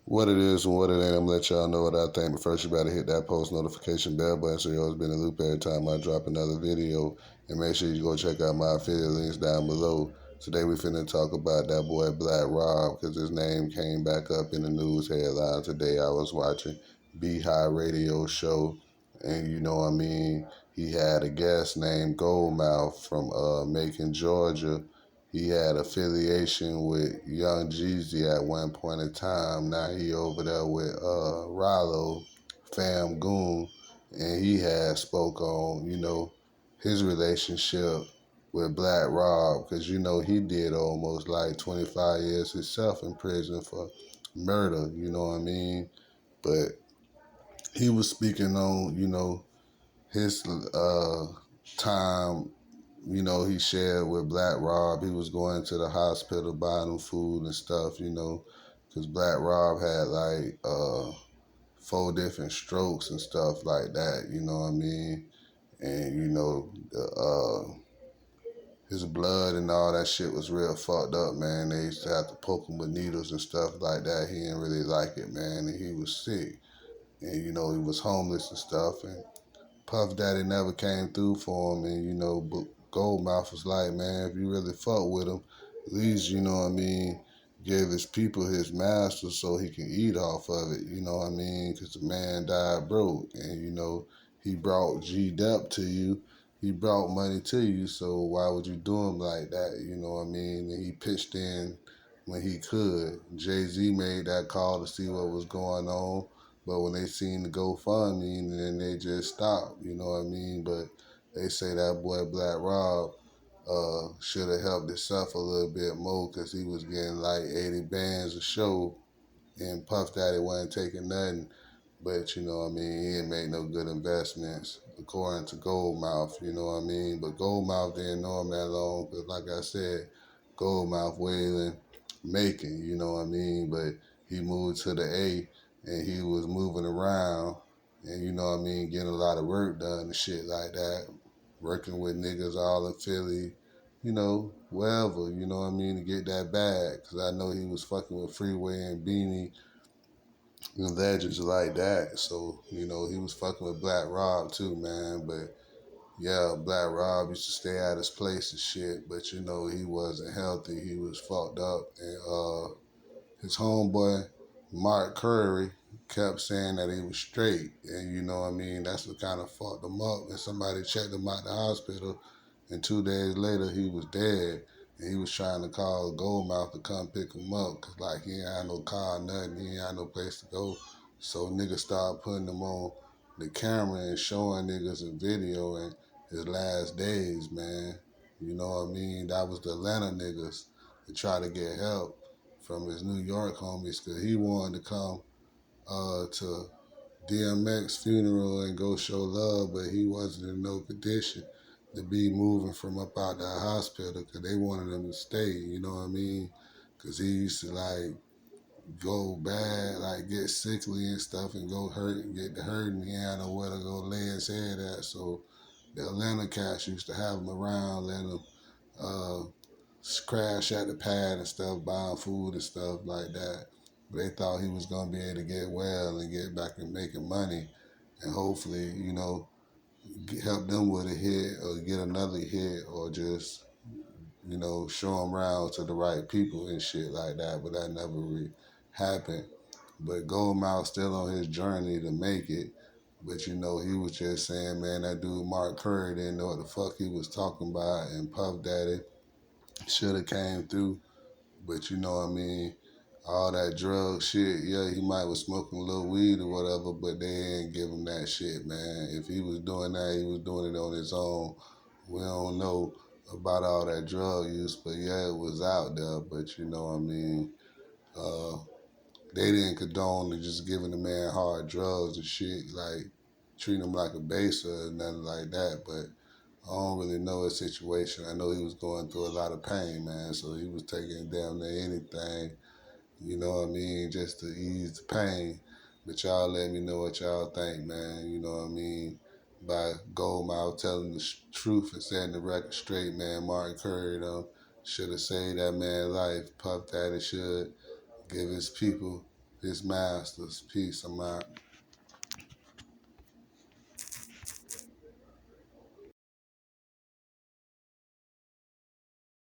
What it is and what it ain't, I'm gonna let y'all know what I think. But first, you better hit that post notification bell button so you always be in the loop every time I drop another video. And make sure you go check out my affiliate links down below. Today we finna talk about that boy Black Rob because his name came back up in the news headline today. I was watching High Radio show, and you know what I mean. He had a guest named Goldmouf from Macon, Georgia. He had affiliation with Young Jeezy at one point in time. Now he over there with Rallo, Fam Goon, and he had spoke on, his relationship with Black Rob, because he did almost like 25 years himself in prison for murder, you know what I mean? But he was speaking on, his time, he shared with Black Rob. He was going to the hospital buying him food and stuff, because Black Rob had like 4 different strokes and stuff like that, you know what I mean? And, his blood and all that shit was real fucked up, man. They used to have to poke him with needles and stuff like that. He didn't really like it, man, and he was sick. And, he was homeless and stuff, and Puff Daddy never came through for him, and Goldmouth was like, man, if you really fuck with him, at least give his people his master so he can eat off of it. You know what I mean? Because the man died broke, and he brought G Dep to you. He brought money to you, so why would you do him like that? You know what I mean? And he pitched in when he could. Jay-Z made that call to see what was going on. But when they seen the GoFundMe, then they just stopped, you know what I mean? But they say that boy Black Rob should have helped himself a little bit more because he was getting like 80 bands a show and Puff Daddy wasn't taking nothing. But you know what I mean, he didn't make no good investments according to Goldmouth, you know what I mean? But Goldmouth didn't know him that long because like I said, Goldmouth Waylon Macon, you know what I mean? But he moved to the A and he was moving around and you know what I mean, getting a lot of work done and shit like that, working with niggas all in Philly, wherever, you know what I mean, to get that bag. Because I know he was fucking with Freeway and Beanie and legends like that. So, he was fucking with Black Rob too, man. But yeah, Black Rob used to stay at his place and shit, but he wasn't healthy. He was fucked up. And his homeboy, Mark Curry, kept saying that he was straight. And you know what I mean? That's what kind of fucked him up. And somebody checked him out the hospital, and 2 days later, he was dead. And he was trying to call Goldmouth to come pick him up, because, like, he ain't had no car, nothing. He ain't had no place to go. So niggas started putting him on the camera and showing niggas a video in his last days, man. You know what I mean? That was the Atlanta niggas to try to get help from his New York homies, because he wanted to come to DMX funeral and go show love, but he wasn't in no condition to be moving from up out that hospital because they wanted him to stay, you know what I mean? Because he used to like go bad, like get sickly and stuff and go hurt and get the hurt and he had nowhere to go lay his head at. So the Atlanta cats used to have him around, letting him uh, crash at the pad and stuff, buying food and stuff like that. But they thought he was gonna be able to get well and get back and making money, and hopefully, help them with a hit or get another hit or just, show them around to the right people and shit like that. But that never really happened. But Goldmouth still on his journey to make it. But he was just saying, man, that dude Mark Curry didn't know what the fuck he was talking about, and Puff Daddy should have came through. But you know what I mean? All that drug shit, yeah, he might was smoking a little weed or whatever, but they ain't give him that shit, man. If he was doing that, he was doing it on his own. We don't know about all that drug use, but yeah, it was out there. But you know what I mean? Uh, they didn't condone to just giving the man hard drugs and shit, like treating him like a baser or nothing like that. But I don't really know his situation. I know he was going through a lot of pain, man, so he was taking damn near anything, you know what I mean, just to ease the pain. But y'all let me know what y'all think, man, you know what I mean, by Goldmouth telling the truth and setting the record straight, man. Martin Curry, should have saved that man's life. Puff Daddy should give his people his masters. Peace, I'm out.